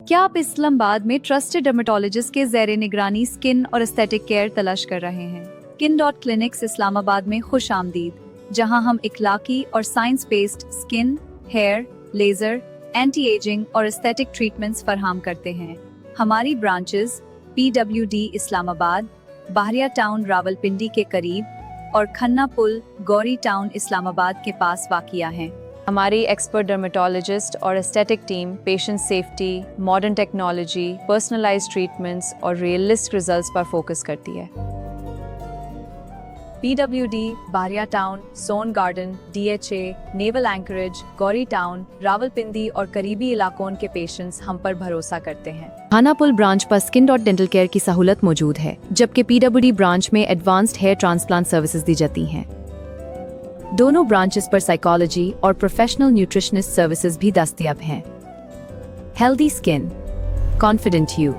क्या आप इस्लामाबाद में ट्रस्टेड डर्मेटोलॉजिस्ट के ज़ेरे निगरानी स्किन और एस्थेटिक केयर तलाश कर रहे हैं? SkinDot Clinics इस्लामाबाद में खुश आमदीद, जहां हम इखलाकी और science based skin, hair, laser, anti ageing और एस्थेटिक ट्रीटमेंट्स फराहम करते हैं। हमारी branches PWD Islamabad, Bahria town Rawalpindi के करीब और खन्ना-पुल गौरी टाउन इस्लामाबाद के पास वाक़िया हैं। हमारी एक्सपर्ट डर्मेटोलॉजिस्ट और aesthetic team patient safety, modern technology, personalised treatments और रियलिस्टिक रिजल्ट्स पर फोकस करती है। PWD, Bahria town, Soan garden, DHA, naval anchorage, Ghauri town, Rawalpindi और करीबी इलाकों के पेशेंट्स हम पर भरोसा करते हैं। खाना-पुल ब्रांच पर SkinDot डेंटल केयर की सहूलत मौजूद है, जबकि PWD ब्रांच में एडवांस्ड हेयर ट्रांसप्लांट सर्विसेज दी जाती हैं। दोनों ब्रांचेस पर साइकोलॉजी और प्रोफेशनल न्यूट्रिशनिस्ट सर्विसेज भी दस्तयाब हैं। Healthy skin, confident you.